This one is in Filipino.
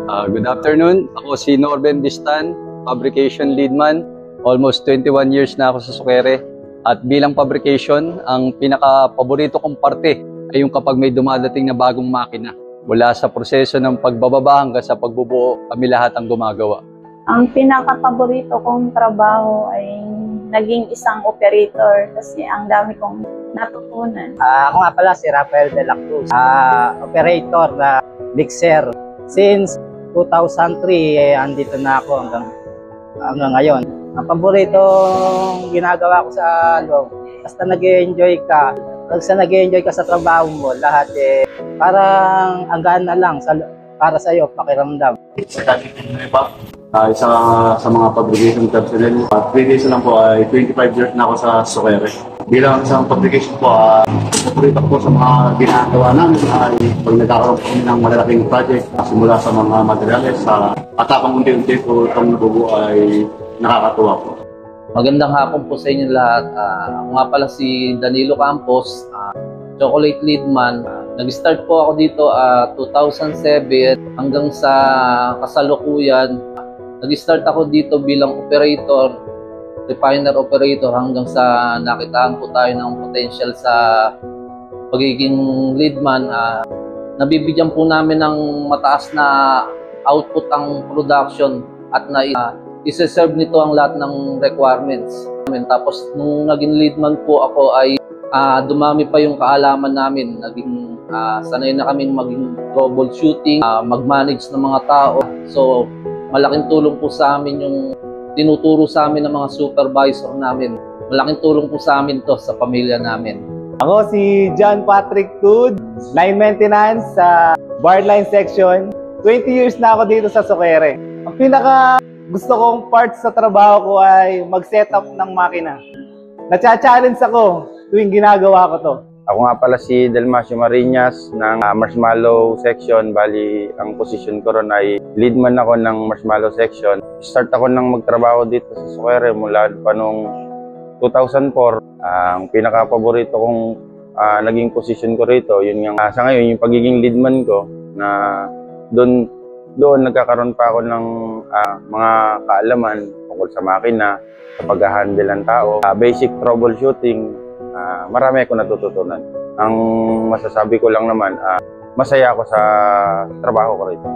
Good afternoon. Ako si Norben Distan, Fabrication Leadman. Almost 21 years na ako sa Suquere. At bilang fabrication, ang pinaka-paborito kong parte ay yung kapag may dumadating na bagong makina. Mula sa proseso ng pagbababa hanggang sa pagbubuo, kami lahat ang gumagawa. Ang pinaka-paborito kong trabaho ay naging isang operator kasi ang dami kong natutunan. Ako nga pala si Rafael de la Cruz, operator na mixer. Since 2003, andito na ako hanggang ngayon. Ang paboritong ginagawa ko sa loob, basta nag-enjoy ka. Basta nag-enjoy ka sa trabaho mo, lahat parang ang gana lang para sa iyo, pakiramdam. Sa dati ng iba, isa sa mga fabrication personnel. Previous lang po ay 25 years na ako sa Suquere. Bilang isang fabrication po, paborito ko sa mga ginagawa namin ay pag nagkakaroon po ng malalaking project, simula sa mga materials, at habang unti-unti po itong nabubuo ay nakakatuwa po. Magandang hapon po sa inyo lahat. Ako nga pala si Danilo Campos, Chocolate Leadman. Nag-start po ako dito 2007 hanggang sa kasalukuyan. Nag-start ako dito bilang operator, refiner operator hanggang sa nakitaan po tayo ng potential sa pagiging leadman. Nabibigyan po namin ng mataas na output ang production at isa-serve nito ang lahat ng requirements. Tapos nung naging leadman po ako ay dumami pa yung kaalaman namin. Naging sanay na kaming maging troubleshooting, mag-manage ng mga tao. So malaking tulong po sa amin yung tinuturo sa amin ng mga supervisor namin. Malaking tulong po sa amin to sa pamilya namin. Ako si John Patrick Tud, line maintenance sa bar line section. 20 years na ako dito sa Suquere. Ang pinaka gusto kong part sa trabaho ko ay mag-setup ng makina. Nacha-challenge ako tuwing ginagawa ko to. Ako nga pala si Delmasio Marinas ng Marshmallow section. Bali, ang position ko ron ay leadman ako ng Marshmallow section. Start ako nang magtrabaho dito sa Suquere mula pa noong 2004. Ang pinaka-paborito kong naging position ko rito, yun yung sa ngayon, yung pagiging leadman ko na doon nagkakaroon pa ako ng mga kaalaman tungkol sa makina, sa pag-handle ng tao, basic troubleshooting. Marami ako natututunan. Ang masasabi ko lang naman, masaya ako sa trabaho ko rito.